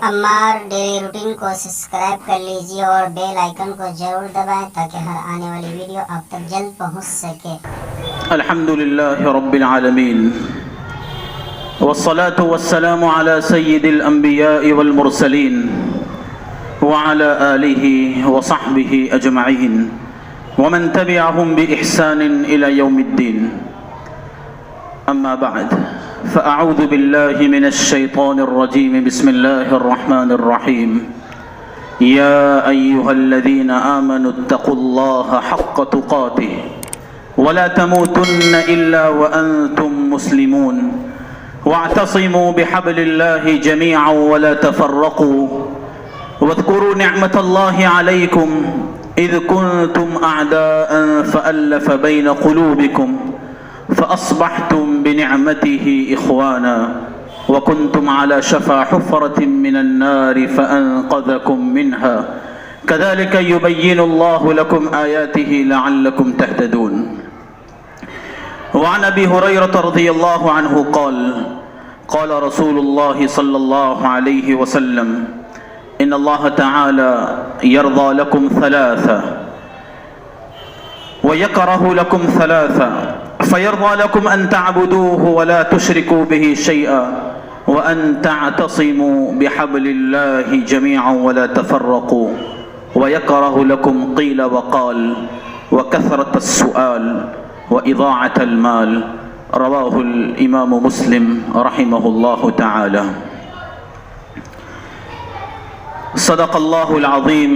Ammar daily routine کو subscribe کر لیجیے اور بیل آئیکن کو ضرور دبائیں تاکہ ہر آنے والی ویڈیو آپ تک جلد پہنچ سکے۔ الحمدللہ رب العالمین والصلاة والسلام على سید الانبیاء والمرسلین وعلى آلہ وصحبہ اجمعین ومن تبعهم بإحسان إلى يوم الدين اما بعد فأعوذ بالله من الشيطان الرجيم بسم الله الرحمن الرحيم يا أيها الذين آمنوا اتقوا الله حق تقاته ولا تموتن إلا وأنتم مسلمون واعتصموا بحبل الله جميعا ولا تفرقوا واذكروا نعمة الله عليكم إذ كنتم أعداء فألف بين قلوبكم فأصبحتم بنعمته إخوانا وكنتم على شفا حفرة من النار فأنقذكم منها كذلك يبين الله لكم آياته لعلكم تهتدون وعن أبي هريرة رضي الله عنه قال قال رسول الله صلى الله عليه وسلم إن الله تعالى يرضى لكم ثلاثة ويكره لكم ثلاثة فيرضى لكم أن تعبدوه ولا تشركوا به شيئا وأن تعتصموا بحبل الله جميعا ولا تفرقوا ويكره لكم قيل وقال وكثرة السؤال وإضاعة المال رواه الإمام مسلم رحمه الله تعالى صدق الله العظيم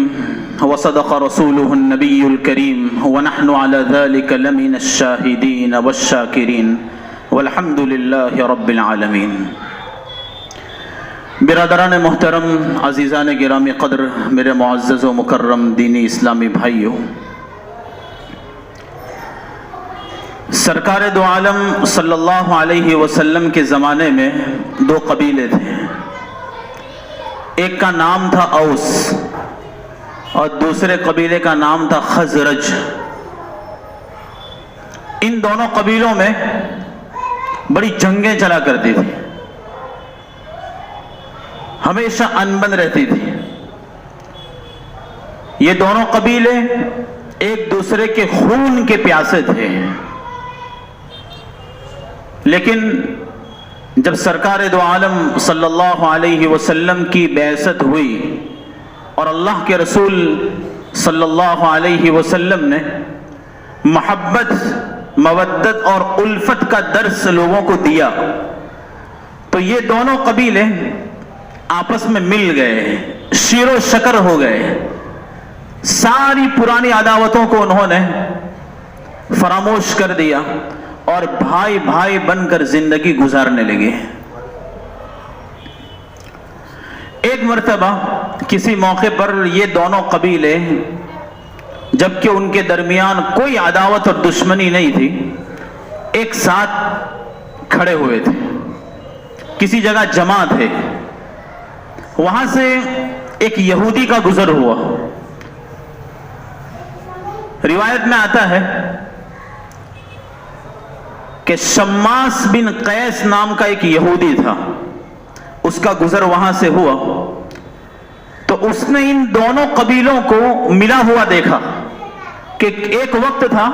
وصدق رسوله النبي الكريم ونحن على ذلك لمن الشاهدين والشاكرين والحمد لله رب العالمين۔ برادران محترم، عزیزان گرامی قدر، میرے معزز و مکرم دینی اسلامی بھائیوں، سرکار دو عالم صلی اللہ علیہ وسلم کے زمانے میں دو قبیلے تھے، ایک کا نام تھا اوس اور دوسرے قبیلے کا نام تھا خزرج۔ ان دونوں قبیلوں میں بڑی جنگیں چلا کرتی تھی، ہمیشہ انبن رہتی تھی۔ یہ دونوں قبیلے ایک دوسرے کے خون کے پیاسے تھے، لیکن جب سرکار دو عالم صلی اللہ علیہ وسلم کی بعثت ہوئی اور اللہ کے رسول صلی اللہ علیہ وسلم نے محبت، مودت اور الفت کا درس لوگوں کو دیا تو یہ دونوں قبیلے آپس میں مل گئے، شیر و شکر ہو گئے۔ ساری پرانی عداوتوں کو انہوں نے فراموش کر دیا اور بھائی بھائی بن کر زندگی گزارنے لگے۔ ایک مرتبہ کسی موقع پر یہ دونوں قبیلے، جبکہ ان کے درمیان کوئی عداوت اور دشمنی نہیں تھی، ایک ساتھ کھڑے ہوئے تھے، کسی جگہ جمع تھے۔ وہاں سے ایک یہودی کا گزر ہوا۔ روایت میں آتا ہے کہ شماس بن قیس نام کا ایک یہودی تھا، اس کا گزر وہاں سے ہوا تو اس نے ان دونوں قبیلوں کو ملا ہوا دیکھا کہ ایک وقت تھا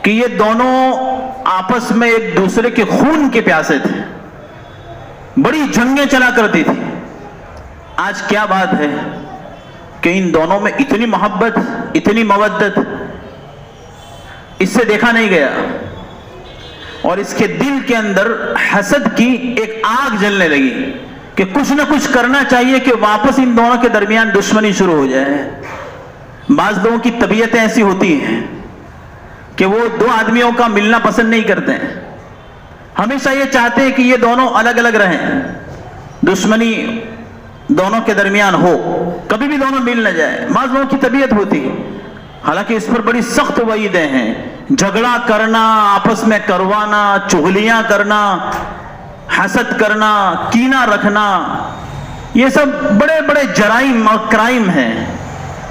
کہ یہ دونوں آپس میں ایک دوسرے کے خون کے پیاسے تھے، بڑی جنگیں چلا کرتی تھی۔ آج کیا بات ہے کہ ان دونوں میں اتنی محبت، اتنی مودت اس سے دیکھا نہیں گیا، اور اس کے دل کے اندر حسد کی ایک آگ جلنے لگی کہ کچھ نہ کچھ کرنا چاہیے کہ واپس ان دونوں کے درمیان دشمنی شروع ہو جائے۔ بعض لوگوں کی طبیعتیں ایسی ہوتی ہیں کہ وہ دو آدمیوں کا ملنا پسند نہیں کرتے ہیں، ہمیشہ یہ چاہتے ہیں کہ یہ دونوں الگ الگ رہیں، دشمنی دونوں کے درمیان ہو، کبھی بھی دونوں مل نہ جائے۔ بعض لوگوں کی طبیعت ہوتی ہے، حالانکہ اس پر بڑی سخت وعیدیں ہیں۔ جھگڑا کرنا، آپس میں کروانا، چغلیاں کرنا، حسد کرنا، کینہ رکھنا، یہ سب بڑے بڑے جرائم اور کرائم ہیں،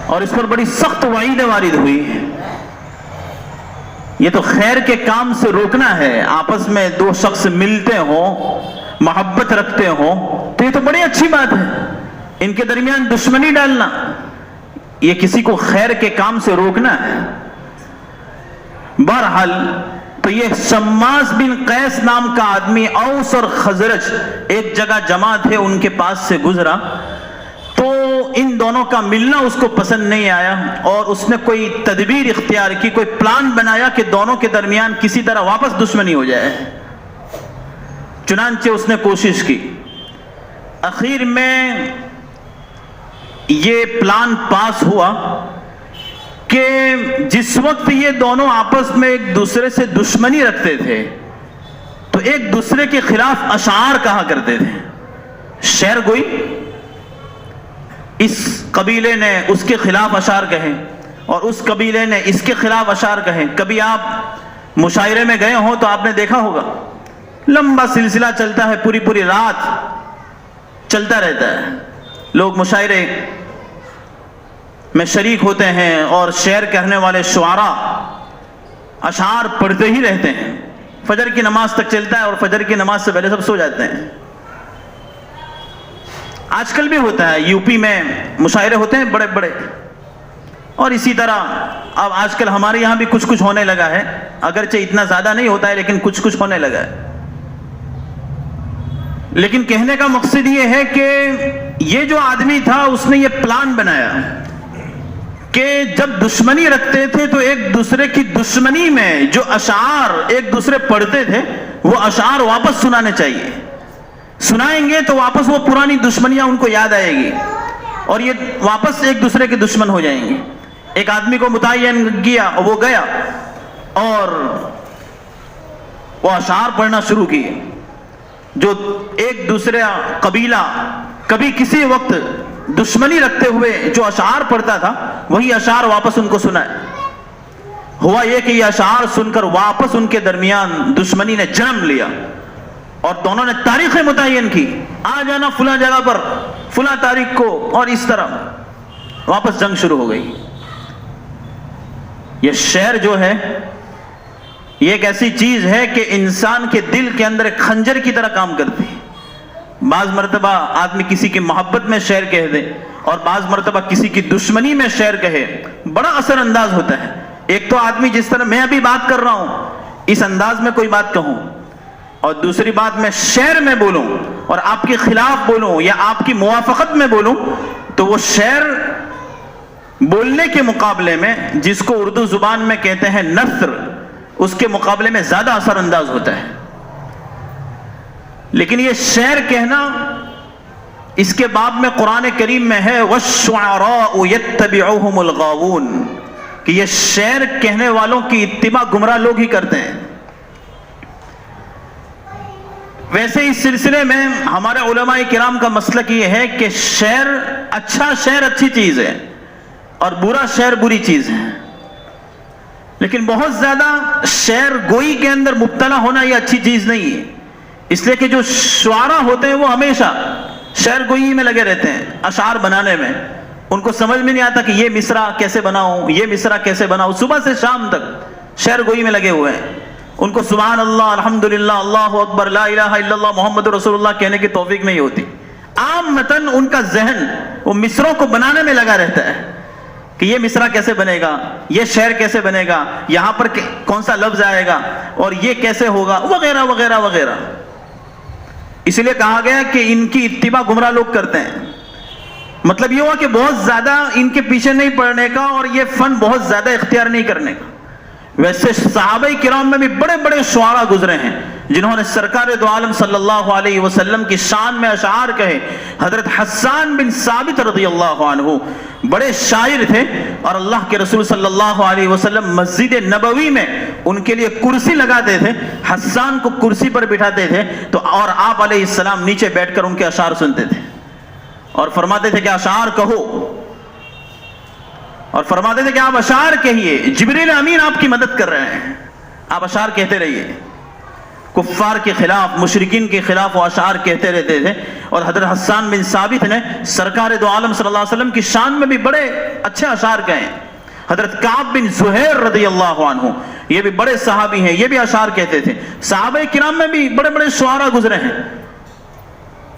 اور اس پر بڑی سخت وعیدیں وارد ہوئی۔ یہ تو خیر کے کام سے روکنا ہے۔ آپس میں دو شخص ملتے ہوں محبت رکھتے ہو تو یہ تو بڑی اچھی بات ہے. ان کے درمیان دشمنی ڈالنا یہ کسی کو خیر کے کام سے روکنا ہے. بہرحال تو یہ شماس بن قیس نام کا آدمی اوس اور خزرج ایک جگہ جمع تھے, ان کے پاس سے گزرا تو ان دونوں کا ملنا اس کو پسند نہیں آیا اور اس نے کوئی تدبیر اختیار کی, کوئی پلان بنایا کہ دونوں کے درمیان کسی طرح واپس دشمنی ہو جائے. چنانچہ اس نے کوشش کی. اخیر میں یہ پلان پاس ہوا کہ جس وقت یہ دونوں آپس میں ایک دوسرے سے دشمنی رکھتے تھے تو ایک دوسرے کے خلاف اشعار کہا کرتے تھے, شعر گوئی. اس قبیلے نے اس کے خلاف اشعار کہے اور اس قبیلے نے اس کے خلاف اشعار کہے. کبھی آپ مشاعرے میں گئے ہوں تو آپ نے دیکھا ہوگا لمبا سلسلہ چلتا ہے, پوری پوری رات چلتا رہتا ہے. لوگ مشاعرے میں شریک ہوتے ہیں اور شعر کہنے والے شعراء اشعار پڑھتے ہی رہتے ہیں. فجر کی نماز تک چلتا ہے اور فجر کی نماز سے پہلے سب سو جاتے ہیں. آج کل بھی ہوتا ہے, یو پی میں مشاعرے ہوتے ہیں بڑے بڑے, اور اسی طرح اب آج کل ہمارے یہاں بھی کچھ کچھ ہونے لگا ہے, اگرچہ اتنا زیادہ نہیں ہوتا ہے لیکن کچھ کچھ ہونے لگا ہے. لیکن کہنے کا مقصد یہ ہے کہ یہ جو آدمی تھا اس نے یہ پلان بنایا کہ جب دشمنی رکھتے تھے تو ایک دوسرے کی دشمنی میں جو اشعار ایک دوسرے پڑھتے تھے وہ اشعار واپس سنانے چاہیے. سنائیں گے تو واپس وہ پرانی دشمنیاں ان کو یاد آئے گی اور یہ واپس ایک دوسرے کے دشمن ہو جائیں گے. ایک آدمی کو متعین کیا, وہ گیا اور وہ اشعار پڑھنا شروع کیے جو ایک دوسرے قبیلہ کبھی کسی وقت دشمنی رکھتے ہوئے جو اشعار پڑھتا تھا وہی اشعار واپس ان کو سنائے. ہوا یہ کہ یہ اشعار سن کر واپس ان کے درمیان دشمنی نے جنم لیا اور دونوں نے تاریخیں متعین کی, آ جانا فلاں جگہ پر فلاں تاریخ کو, اور اس طرح واپس جنگ شروع ہو گئی. یہ شعر جو ہے یہ ایک ایسی چیز ہے کہ انسان کے دل کے اندر ایک خنجر کی طرح کام کرتی ہے. بعض مرتبہ آدمی کسی کی محبت میں شعر کہہ دے اور بعض مرتبہ کسی کی دشمنی میں شعر کہے, بڑا اثر انداز ہوتا ہے. ایک تو آدمی جس طرح میں ابھی بات کر رہا ہوں اس انداز میں کوئی بات کہوں, اور دوسری بات میں شعر میں بولوں اور آپ کے خلاف بولوں یا آپ کی موافقت میں بولوں تو وہ شعر بولنے کے مقابلے میں, جس کو اردو زبان میں کہتے ہیں نثر, اس کے مقابلے میں زیادہ اثر انداز ہوتا ہے. لیکن یہ شعر کہنا اس کے باب میں قرآن کریم میں ہے وَالشُّعَرَاءُ يَتَّبِعُهُمُ الْغَاوُونَ, کہ یہ شعر کہنے والوں کی اتباع گمراہ لوگ ہی کرتے ہیں. ویسے اس سلسلے میں ہمارے علماء کرام کا مسلک یہ ہے کہ شعر, اچھا شعر اچھی چیز ہے اور برا شعر بری چیز ہے, لیکن بہت زیادہ شعر گوئی کے اندر مبتلا ہونا یہ اچھی چیز نہیں ہے. اس لیے کہ جو شعراء ہوتے ہیں وہ ہمیشہ شعر گوئی میں لگے رہتے ہیں, اشعار بنانے میں. ان کو سمجھ میں نہیں آتا کہ یہ مصرع کیسے بناؤں, یہ مصرع کیسے بناؤں, صبح سے شام تک شعر گوئی میں لگے ہوئے ہیں. ان کو سبحان اللہ, الحمدللہ, اللہ اکبر, لا الہ الا اللہ, محمد رسول اللہ کہنے کی توفیق نہیں ہوتی. عامتاً ان کا ذہن وہ مصرعوں کو بنانے میں لگا رہتا ہے کہ یہ مصرع کیسے بنے گا, یہ شعر کیسے بنے گا, یہاں پر کون سا لفظ آئے گا اور یہ کیسے ہوگا, وغیرہ وغیرہ وغیرہ. اس لیے کہا گیا کہ ان کی اتباع گمراہ لوگ کرتے ہیں. مطلب یہ ہوا کہ بہت زیادہ ان کے پیچھے نہیں پڑنے کا اور یہ فن بہت زیادہ اختیار نہیں کرنے کا. ویسے صحابہ کرام میں بھی بڑے بڑے شعراء گزرے ہیں جنہوں نے سرکار دو عالم صلی اللہ علیہ وسلم کی شان میں اشعار کہے. حضرت حسان بن ثابت رضی اللہ عنہ بڑے شاعر تھے اور اللہ کے رسول صلی اللہ علیہ وسلم مسجد نبوی میں ان کے لیے کرسی لگاتے تھے, حسان کو کرسی پر بٹھاتے تھے تو اور آپ علیہ السلام نیچے بیٹھ کر ان کے اشعار سنتے تھے اور فرماتے تھے کہ اشعار کہو, اور فرماتے تھے کہ آپ اشعار کہیے, جبریل امین آپ کی مدد کر رہے ہیں, آپ اشعار کہتے رہیے. کفار کے خلاف, مشرکین کے خلاف وہ اشعار کہتے رہتے تھے. اور حضرت حسان بن ثابت نے سرکار دو عالم صلی اللہ علیہ وسلم کی شان میں بھی بڑے اچھے اشعار کہے. حضرت کعب بن زہیر رضی اللہ عنہ یہ بھی بڑے صحابی ہیں, یہ بھی اشعار کہتے تھے. صحابہ کرام میں بھی بڑے بڑے شعراء گزرے ہیں.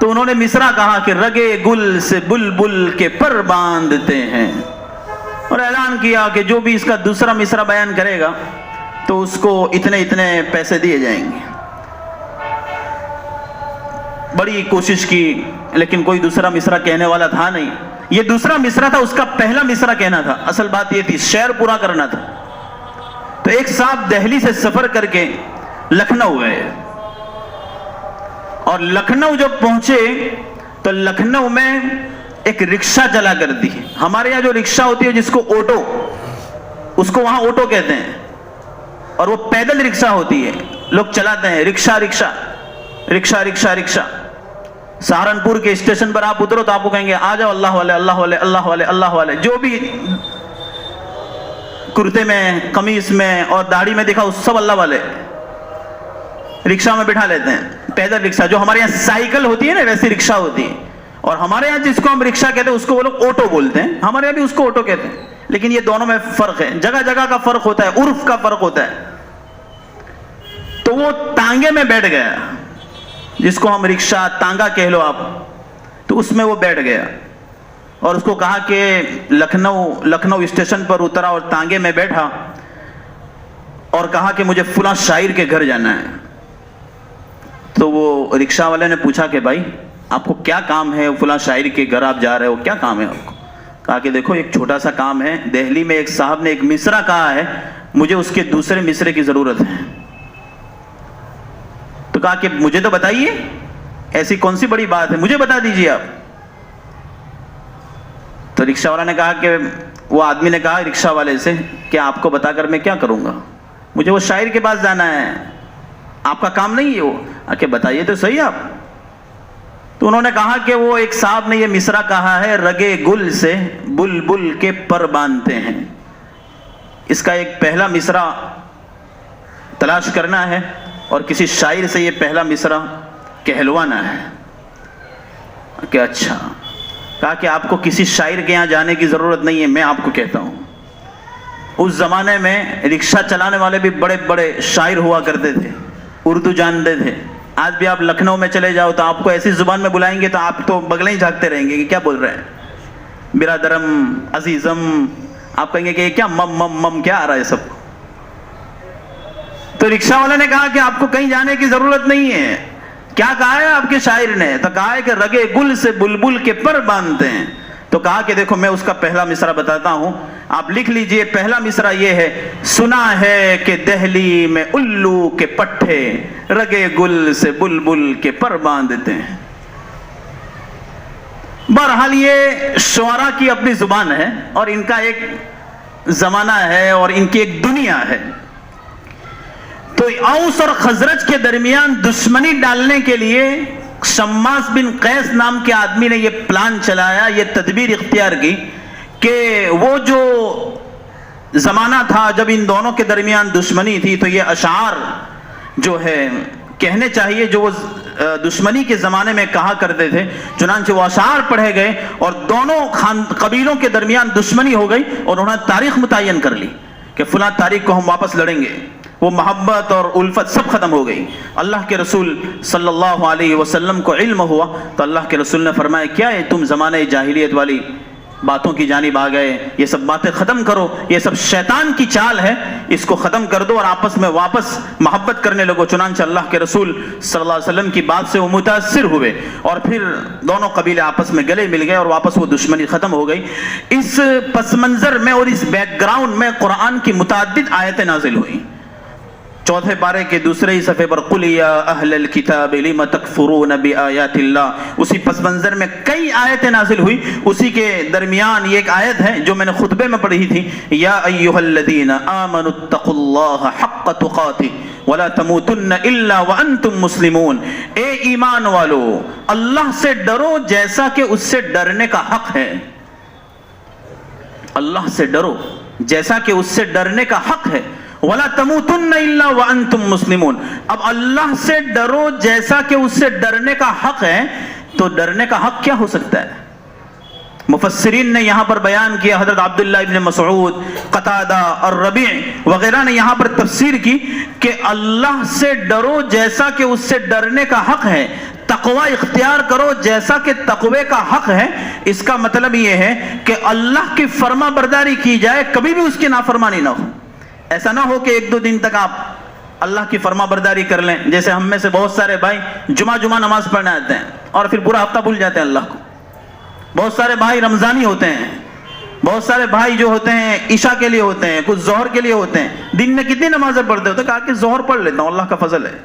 تو انہوں نے مصرع کہا کہ رگے گل سے بلبل کے پر باندھتے ہیں، اور اعلان کیا کہ جو بھی اس کا دوسرا مصرع بیان کرے گا تو اس کو اتنے اتنے پیسے دیے جائیں گے۔ بڑی کوشش کی لیکن کوئی دوسرا مصرع کہنے والا تھا نہیں۔ یہ دوسرا مصرع تھا، اس کا پہلا مصرع کہنا تھا۔ اصل بات یہ تھی شعر پورا کرنا تھا۔ تو ایک صاحب دہلی سے سفر کر کے لکھنؤ گئے، اور لکھنؤ جب پہنچے تو لکھنؤ میں ایک رکشہ چلا کرتی ہے۔ ہمارے یہاں جو رکشہ ہوتی ہے جس کو آٹو، اس کو وہاں آٹو کہتے ہیں، اور وہ پیدل رکشہ ہوتی ہے، لوگ چلاتے ہیں رکشہ رکشہ رکشہ رکشہ رکشہ۔ سہارنپور کے اسٹیشن پر آپ اترو تو آپ کو کہیں گے آ جاؤ اللہ والے اللہ والے اللہ والے اللہ والے، جو بھی کرتے میں قمیص میں اور داڑھی میں دکھا اس سب اللہ والے رکشہ میں بٹھا لیتے ہیں۔ پیدل رکشہ جو ہمارے یہاں سائیکل ہوتی ہے نا ویسی رکشہ ہوتی ہے، اور ہمارے یہاں جس کو ہم رکشہ کہتے ہیں اس کو وہ لوگ آٹو بولتے ہیں، ہمارے یہاں بھی اس کو آٹو کہتے ہیں، لیکن یہ دونوں میں فرق ہے، جگہ جگہ کا فرق ہوتا ہے، عرف کا فرق ہوتا ہے۔ تو وہ تانگے میں بیٹھ گیا، جس کو ہم رکشہ تانگا کہہ لو آپ، تو اس میں وہ بیٹھ گیا، اور اس کو کہا کہ لکھنؤ اسٹیشن پر اترا اور تانگے میں بیٹھا، اور کہا کہ مجھے فلاں شاعر کے گھر جانا ہے۔ تو وہ رکشہ والے نے پوچھا کہ بھائی آپ کو کیا کام ہے، فلاں شاعر کے گھر آپ جا رہے ہو، کیا کام ہے آپ کو؟ کہا کہ دیکھو ایک چھوٹا سا کام ہے، دہلی میں ایک صاحب نے ایک مصرع کہا ہے، مجھے اس کے دوسرے مصرے کی ضرورت ہے۔ تو کہا کہ مجھے تو بتائیے، ایسی کون سی بڑی بات ہے، مجھے بتا دیجیے آپ۔ تو رکشہ والا نے کہا کہ وہ آدمی نے کہا رکشہ والے سے کہ آپ کو بتا کر میں کیا کروں گا، مجھے وہ شاعر کے پاس جانا ہے، آپ کا کام نہیں ہے وہ۔ کہ بتائیے تو صحیح آپ۔ تو انہوں نے کہا کہ وہ ایک صاحب نے یہ مصرع کہا ہے رگے گل سے بلبل کے پر باندھتے ہیں، اس کا ایک پہلا مصرع تلاش کرنا ہے اور کسی شاعر سے یہ پہلا مصرع کہلوانا ہے۔ کہ اچھا۔ کہا کہ آپ کو کسی شاعر کے یہاں جانے کی ضرورت نہیں ہے، میں آپ کو کہتا ہوں۔ اس زمانے میں رکشہ چلانے والے بھی بڑے بڑے شاعر ہوا کرتے تھے، اردو جانتے تھے۔ آج بھی آپ لکھنؤ میں چلے جاؤ تو آپ کو ایسی زبان میں بلائیں گے تو آپ تو بغلیں ہی جھانکتے رہیں گے کہ کیا بول رہے ہیں، برادرم عزیزم، آپ کہیں گے کہ کیا مم مم مم کیا آ رہا ہے سب۔ تو رکشہ والے نے کہا کہ آپ کو کہیں جانے کی ضرورت نہیں ہے۔ کیا کہا ہے آپ کے شاعر نے؟ تو کہا ہے کہ رگے گل سے بلبل کے پر باندھتے ہیں۔ تو کہا کہ دیکھو میں اس کا پہلا مصرع بتاتا ہوں، آپ لکھ لیجئے۔ پہلا مصرع یہ ہے، سنا ہے کہ دہلی میں الو کے پٹھے رگے گل سے بلبل کے پر باندھتے ہیں۔ بہرحال یہ شعراء کی اپنی زبان ہے اور ان کا ایک زمانہ ہے اور ان کی ایک دنیا ہے۔ تو اوس اور خزرج کے درمیان دشمنی ڈالنے کے لیے شماس بن قیس نام کے آدمی نے یہ پلان چلایا، یہ تدبیر اختیار کی کہ وہ جو زمانہ تھا جب ان دونوں کے درمیان دشمنی تھی تو یہ اشعار جو ہے کہنے چاہیے جو وہ دشمنی کے زمانے میں کہا کرتے تھے۔ چنانچہ وہ اشعار پڑھے گئے اور دونوں قبیلوں کے درمیان دشمنی ہو گئی اور انہوں نے تاریخ متعین کر لی کہ فلاں تاریخ کو ہم واپس لڑیں گے۔ وہ محبت اور الفت سب ختم ہو گئی۔ اللہ کے رسول صلی اللہ علیہ وسلم کو علم ہوا تو اللہ کے رسول نے فرمایا کیا ہے تم زمانہ جاہلیت والی باتوں کی جانب آ گئے، یہ سب باتیں ختم کرو، یہ سب شیطان کی چال ہے، اس کو ختم کر دو اور آپس میں واپس محبت کرنے لگو۔ چنانچہ اللہ کے رسول صلی اللہ علیہ وسلم کی بات سے وہ متاثر ہوئے اور پھر دونوں قبیلے آپس میں گلے مل گئے اور واپس وہ دشمنی ختم ہو گئی۔ اس پس منظر میں اور اس بیک گراؤنڈ میں قرآن کی متعدد آیتیں نازل ہوئیں۔ چوتھے پارے کے دوسرے ہی صفحے پر قُلْ يَا أَهْلَ الْكِتَابِ لِمَ تَكْفُرُونَ بِآيَاتِ اللَّهِ، اسی پس منظر میں کئی آیتیں نازل ہوئی۔ اسی کے درمیان یہ ایک آیت ہے جو میں نے خطبے میں پڑھی تھی، یا ایھا الذین آمنوا اتقوا اللہ حق تقاتہ ولا تموتن الا وانتم مسلمون، اے ایمان والو اللہ سے ڈرو جیسا کہ اس سے ڈرنے کا حق ہے۔ اللہ سے ڈرو جیسا کہ اس سے ڈرنے کا حق ہے۔ وَلَا تَمُوتُنَّ إِلَّا وَأَنْتُمْ مُسْلِمُونَ، اب اللہ سے ڈرو جیسا کہ اس سے ڈرنے کا حق ہے، تو ڈرنے کا حق کیا ہو سکتا ہے؟ مفسرین نے یہاں پر بیان کیا، حضرت عبداللہ ابن مسعود، قتادہ اور ربیع وغیرہ نے یہاں پر تفسیر کی کہ اللہ سے ڈرو جیسا کہ اس سے ڈرنے کا حق ہے، تقوی اختیار کرو جیسا کہ تقوی کا حق ہے، اس کا مطلب یہ ہے کہ اللہ کی فرما برداری کی جائے، کبھی بھی اس کی نافرمانی نہ ہو۔ ایسا نہ ہو کہ ایک دو دن تک آپ اللہ کی فرما برداری کر لیں، جیسے ہم میں سے بہت سارے بھائی جمعہ نماز پڑھنے آتے ہیں اور پھر پورا ہفتہ بھول جاتے ہیں اللہ کو۔ بہت سارے بھائی رمضانی ہوتے ہیں، بہت سارے بھائی جو ہوتے ہیں عشاء کے لیے ہوتے ہیں، کچھ ظہر کے لیے ہوتے ہیں۔ دن میں کتنی نمازیں پڑھتے ہوتے ہیں؟ کہا کہ ظہر پڑھ لیتا ہوں، اللہ کا فضل ہے۔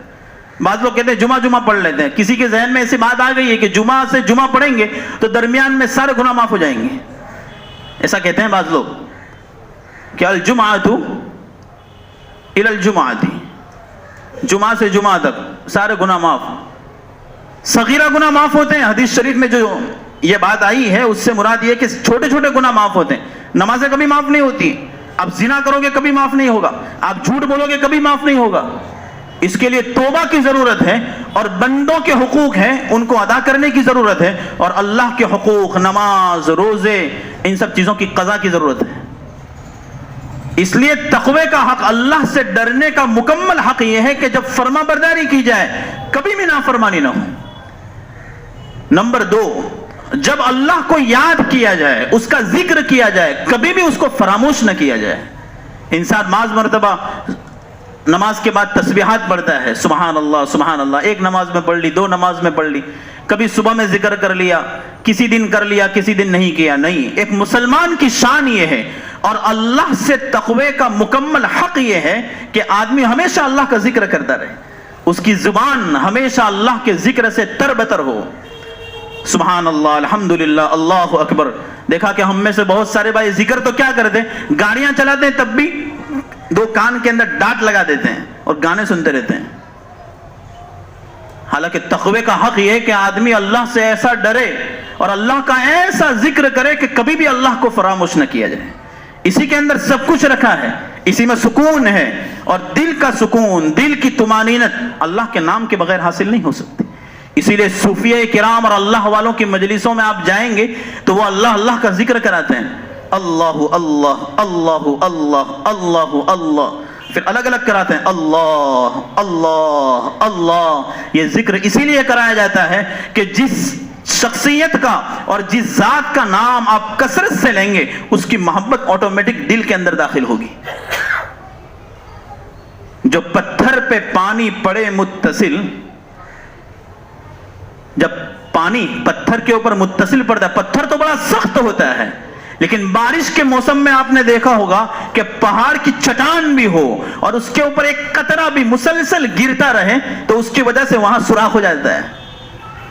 بعض لوگ کہتے ہیں جمعہ پڑھ لیتے ہیں۔ کسی کے ذہن میں ایسی بات آ گئی ہے کہ جمعہ سے جمعہ پڑھیں گے تو درمیان میں سارے گناہ معاف ہو جائیں گے، ایسا کہتے ہیں بعض لوگ کہ الجمعۃ الی الجمعۃ، جمعہ سے جمعہ تک سارے گناہ معاف، صغیرہ گناہ معاف ہوتے ہیں۔ حدیث شریف میں جو یہ بات آئی ہے اس سے مراد یہ کہ چھوٹے چھوٹے گناہ معاف ہوتے ہیں، نمازیں کبھی معاف نہیں ہوتی۔ آپ زنا کرو گے کبھی معاف نہیں ہوگا، آپ جھوٹ بولو گے کبھی معاف نہیں ہوگا۔ اس کے لیے توبہ کی ضرورت ہے، اور بندوں کے حقوق ہیں ان کو ادا کرنے کی ضرورت ہے، اور اللہ کے حقوق نماز روزے ان سب چیزوں کی قضا کی ضرورت ہے۔ اس لیے تقوی کا حق، اللہ سے ڈرنے کا مکمل حق یہ ہے کہ جب فرما برداری کی جائے کبھی بھی نافرمانی نہ ہو۔ نمبر 2، جب اللہ کو یاد کیا جائے، اس کا ذکر کیا جائے، کبھی بھی اس کو فراموش نہ کیا جائے۔ انسان بعض مرتبہ نماز کے بعد تسبیحات پڑھتا ہے، سبحان اللہ سبحان اللہ، ایک نماز میں پڑھ لی، 2 نماز میں پڑھ لی، کبھی صبح میں ذکر کر لیا، کسی دن کر لیا، کسی دن نہیں کیا۔ نہیں، ایک مسلمان کی شان یہ ہے، اور اللہ سے تقوی کا مکمل حق یہ ہے کہ آدمی ہمیشہ اللہ کا ذکر کرتا رہے، اس کی زبان ہمیشہ اللہ کے ذکر سے تر بتر ہو۔ سبحان اللہ، الحمدللہ، اللہ اکبر۔ دیکھا کہ ہم میں سے بہت سارے بھائی ذکر تو کیا کرتے ہیں، گاڑیاں چلاتے ہیں تب بھی 2 کان کے اندر ڈانٹ لگا دیتے ہیں اور گانے سنتے رہتے ہیں۔ حالانکہ تقوی کا حق یہ ہے کہ آدمی اللہ سے ایسا ڈرے اور اللہ کا ایسا ذکر کرے کہ کبھی بھی اللہ کو فراموش نہ کیا جائے۔ اسی کے اندر سب کچھ رکھا ہے، اسی میں سکون ہے، اور دل کا سکون، دل کی طمانینت اللہ کے نام کے بغیر حاصل نہیں ہو سکتی۔ اسی لیے صوفیہ کرام اور اللہ والوں کی مجلسوں میں آپ جائیں گے تو وہ اللہ اللہ کا ذکر کراتے ہیں، اللہ اللہ اللہ اللہ اللہ اللہ، پھر الگ الگ کراتے ہیں اللہ اللہ اللہ۔ یہ ذکر اسی لیے کرایا جاتا ہے کہ جس شخصیت کا اور جس ذات کا نام آپ کثرت سے لیں گے اس کی محبت آٹومیٹک دل کے اندر داخل ہوگی۔ جو پتھر پہ پانی پڑے متصل، جب پانی پتھر کے اوپر متصل پڑتا ہے، پتھر تو بڑا سخت ہوتا ہے، لیکن بارش کے موسم میں آپ نے دیکھا ہوگا کہ پہاڑ کی چٹان بھی ہو اور اس کے اوپر ایک قطرہ بھی مسلسل گرتا رہے تو اس کی وجہ سے وہاں سوراخ ہو جاتا ہے،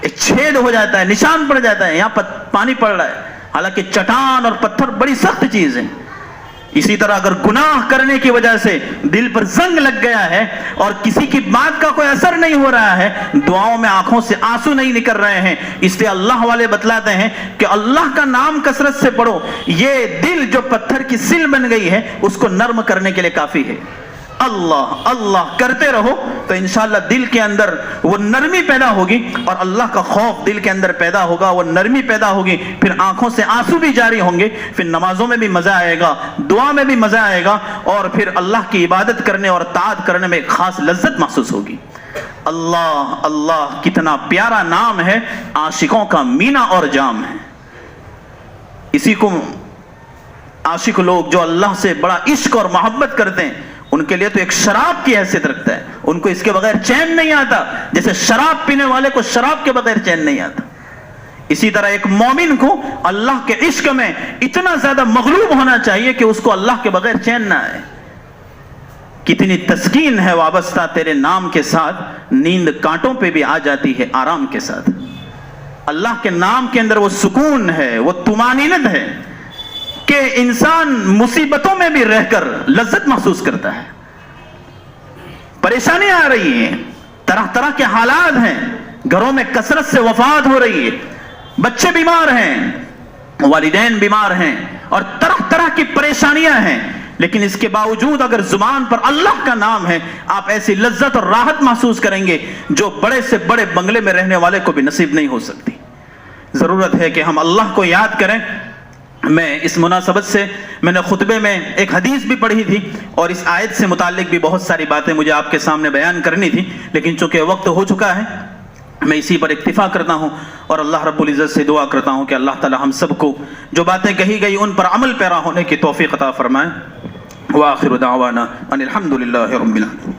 ایک چھید ہو جاتا ہے، نشان پڑ جاتا ہے، یہاں پانی پڑ رہا ہے۔ حالانکہ چٹان اور پتھر بڑی سخت چیز ہے۔ اسی طرح اگر گناہ کرنے کی وجہ سے دل پر زنگ لگ گیا ہے اور کسی کی بات کا کوئی اثر نہیں ہو رہا ہے، دعاؤں میں آنکھوں سے آنسو نہیں نکل رہے ہیں، اس لیے اللہ والے بتلاتے ہیں کہ اللہ کا نام کثرت سے پڑھو، یہ دل جو پتھر کی سل بن گئی ہے اس کو نرم کرنے کے لیے کافی ہے۔ اللہ اللہ کرتے رہو تو انشاءاللہ دل کے اندر وہ نرمی پیدا ہوگی، اور اللہ کا خوف دل کے اندر پیدا ہوگا، وہ نرمی پیدا ہوگی، پھر آنکھوں سے آنسو بھی جاری ہوں گے، پھر نمازوں میں بھی مزہ آئے گا، دعا میں بھی مزہ آئے گا، اور پھر اللہ کی عبادت کرنے اور طاعت کرنے میں ایک خاص لذت محسوس ہوگی۔ اللہ اللہ کتنا پیارا نام ہے، عاشقوں کا مینا اور جام ہے۔ اسی کو عاشق لوگ جو اللہ سے بڑا عشق اور محبت کرتے ہیں ان کے لیے تو ایک شراب کی حیثیت رکھتا ہے، ان کو اس کے بغیر چین نہیں آتا، جیسے شراب پینے والے کو شراب کے بغیر چین نہیں آتا۔ اسی طرح ایک مومن کو اللہ کے عشق میں اتنا زیادہ مغلوب ہونا چاہیے کہ اس کو اللہ کے بغیر چین نہ آئے۔ کتنی تسکین ہے وابستہ تیرے نام کے ساتھ، نیند کانٹوں پہ بھی آ جاتی ہے آرام کے ساتھ۔ اللہ کے نام کے اندر وہ سکون ہے، وہ طمانینت ہے کہ انسان مصیبتوں میں بھی رہ کر لذت محسوس کرتا ہے۔ پریشانیاں آ رہی ہیں، طرح طرح کے حالات ہیں، گھروں میں کثرت سے وفات ہو رہی ہے، بچے بیمار ہیں، والدین بیمار ہیں، اور طرح طرح کی پریشانیاں ہیں، لیکن اس کے باوجود اگر زبان پر اللہ کا نام ہے آپ ایسی لذت اور راحت محسوس کریں گے جو بڑے سے بڑے بنگلے میں رہنے والے کو بھی نصیب نہیں ہو سکتی۔ ضرورت ہے کہ ہم اللہ کو یاد کریں۔ میں اس مناسبت سے میں نے خطبے میں ایک حدیث بھی پڑھی تھی، اور اس آیت سے متعلق بھی بہت ساری باتیں مجھے آپ کے سامنے بیان کرنی تھی، لیکن چونکہ وقت ہو چکا ہے میں اسی پر اکتفا کرتا ہوں اور اللہ رب العزت سے دعا کرتا ہوں کہ اللہ تعالی ہم سب کو جو باتیں کہی گئی ان پر عمل پیرا ہونے کی توفیق عطا فرمائے۔ وآخر دعوانا ان الحمد للہ رب العالمین۔